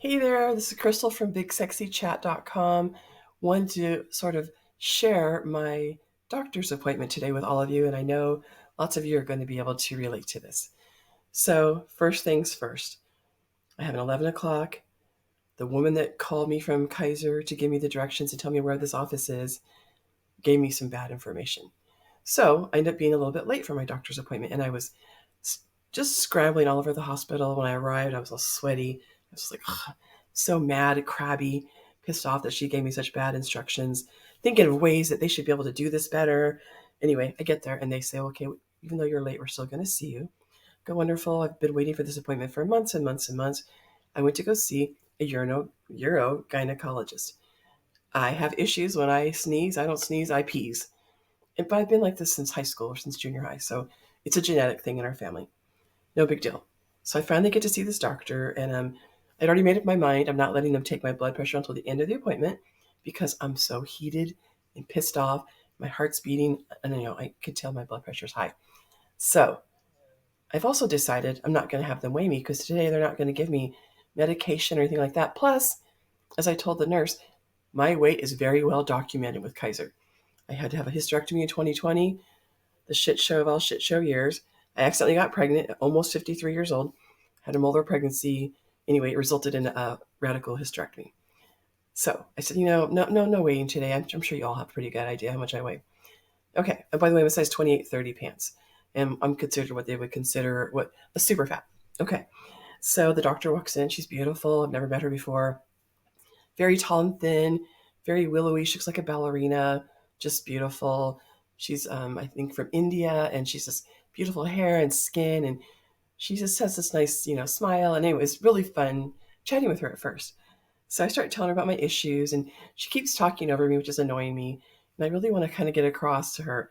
Hey there, this is Crystal from BigSexyChat.com. Wanted to sort of share my doctor's appointment today with all of you, and I know lots of you are going to be able to relate to this. So, first things first, I have an 11 o'clock. The woman that called me from Kaiser to give me the directions and tell me where this office is gave me some bad information. So, I ended up being a little bit late for my doctor's appointment, and I was just scrambling all over the hospital. When I arrived, I was all sweaty. I was just like, ugh, so mad, crabby, pissed off that she gave me such bad instructions, thinking of ways that they should be able to do this better. Anyway, I get there and they say, okay, even though you're late, we're still going to see you. Go, wonderful. I've been waiting for this appointment for months and months and months. I went to go see a uro gynecologist. I have issues when I sneeze. I don't sneeze, I pees. But I've been like this since high school or since junior high. So it's a genetic thing in our family. No big deal. So I finally get to see this doctor, and I'd already made up my mind. I'm not letting them take my blood pressure until the end of the appointment because I'm so heated and pissed off. My heart's beating, and I could tell my blood pressure's high. So I've also decided I'm not going to have them weigh me because today they're not going to give me medication or anything like that. Plus, as I told the nurse, my weight is very well documented with Kaiser. I had to have a hysterectomy in 2020, the shit show of all shit show years. I accidentally got pregnant at almost 53 years old, had a molar pregnancy. Anyway, it resulted in a radical hysterectomy. So I said, no weighing today. I'm sure you all have a pretty good idea how much I weigh. Okay. And by the way, I'm a size 28-30 pants. And I'm considered what they would consider a super fat. Okay. So the doctor walks in. She's beautiful. I've never met her before. Very tall and thin, very willowy. She looks like a ballerina, just beautiful. She's, I think, from India, and she's just beautiful hair and skin, and she just has this nice, smile. And anyway, it was really fun chatting with her at first. So I start telling her about my issues, and she keeps talking over me, which is annoying me. And I really want to kind of get across to her.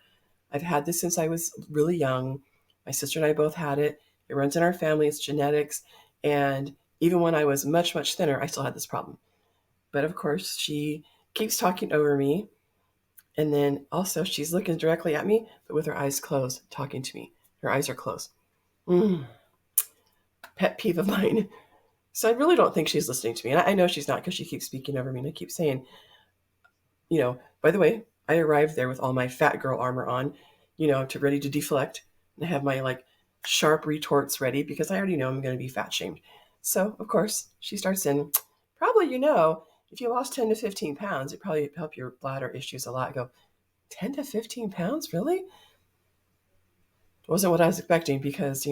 I've had this since I was really young. My sister and I both had it. It runs in our family. It's genetics. And even when I was much, much thinner, I still had this problem. But of course, she keeps talking over me. And then also, she's looking directly at me, but with her eyes closed, talking to me. Her eyes are closed. Pet peeve of mine. So I really don't think she's listening to me. And I know she's not because she keeps speaking over me. And I keep saying, by the way, I arrived there with all my fat girl armor on, to ready to deflect. And I have my sharp retorts ready because I already know I'm going to be fat shamed. So, of course, she starts in, probably, if you lost 10 to 15 pounds, it probably help your bladder issues a lot. I go, 10 to 15 pounds? Really? Wasn't what I was expecting because,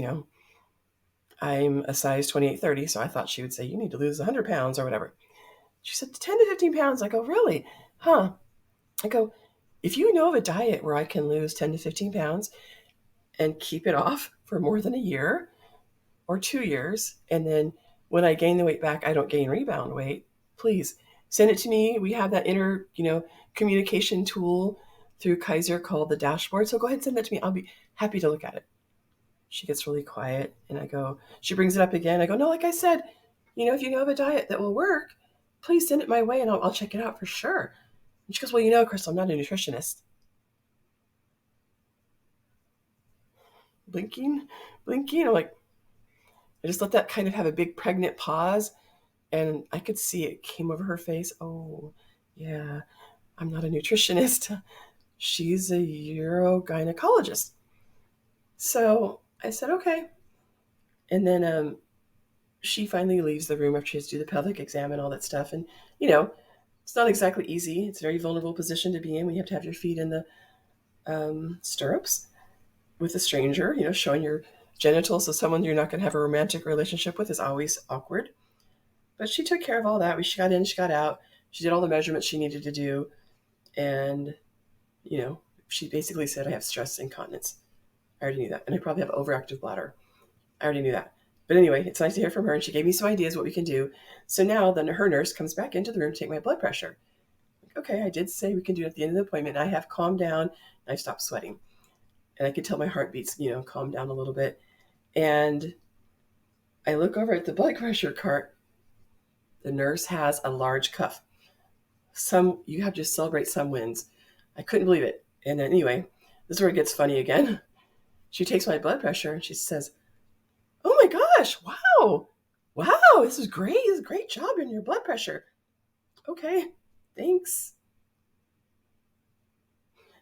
I'm a size 28-30, so I thought she would say, you need to lose 100 pounds or whatever. She said, 10 to 15 pounds. I go, really? Huh? I go, if you know of a diet where I can lose 10 to 15 pounds and keep it off for more than a year or 2 years, and then when I gain the weight back, I don't gain rebound weight, please send it to me. We have that inner, communication tool through Kaiser called the dashboard. So go ahead and send that to me. I'll be happy to look at it. She gets really quiet and she brings it up again. I go, no, like I said, if you know of a diet that will work, please send it my way and I'll check it out for sure. And she goes, well, Crystal, I'm not a nutritionist. Blinking. I'm like, I just let that kind of have a big pregnant pause. And I could see it came over her face. Oh, yeah, I'm not a nutritionist. She's a urogynecologist. So I said, okay. And then she finally leaves the room after she has to do the pelvic exam and all that stuff. And, it's not exactly easy. It's a very vulnerable position to be in when you have to have your feet in the stirrups with a stranger, showing your genitals to someone you're not going to have a romantic relationship with is always awkward. But she took care of all that. She got in, she got out. She did all the measurements she needed to do. And, she basically said, I have stress incontinence. I already knew that. And I probably have overactive bladder. I already knew that. But anyway, it's nice to hear from her. And she gave me some ideas what we can do. So now then her nurse comes back into the room to take my blood pressure. Okay, I did say we can do it at the end of the appointment. I have calmed down. And I've stopped sweating. And I could tell my heartbeats, calm down a little bit. And I look over at the blood pressure cart. The nurse has a large cuff. You have to celebrate some wins. I couldn't believe it. And then anyway, this is where it gets funny again. She takes my blood pressure and she says, oh my gosh, wow. Wow, this is great. This is a great job in your blood pressure. Okay, thanks.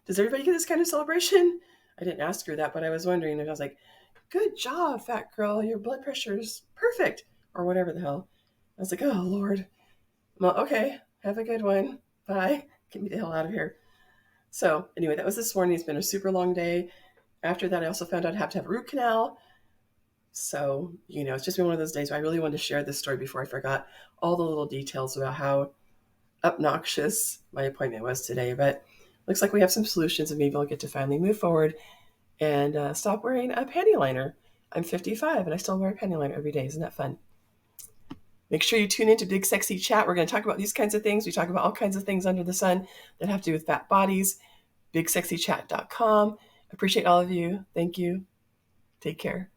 Does everybody get this kind of celebration? I didn't ask her that, but I was wondering, and I was like, good job, fat girl. Your blood pressure is perfect, or whatever the hell. I was like, oh, Lord. Well, okay, have a good one. Bye. Get me the hell out of here. So, anyway, that was this morning. It's been a super long day. After that, I also found out I have to have a root canal. So, it's just been one of those days where I really wanted to share this story before I forgot all the little details about how obnoxious my appointment was today. But looks like we have some solutions, and maybe I'll get to finally move forward and stop wearing a panty liner. I'm 55 and I still wear a panty liner every day. Isn't that fun? Make sure you tune into Big Sexy Chat. We're going to talk about these kinds of things. We talk about all kinds of things under the sun that have to do with fat bodies. BigSexyChat.com. Appreciate all of you. Thank you. Take care.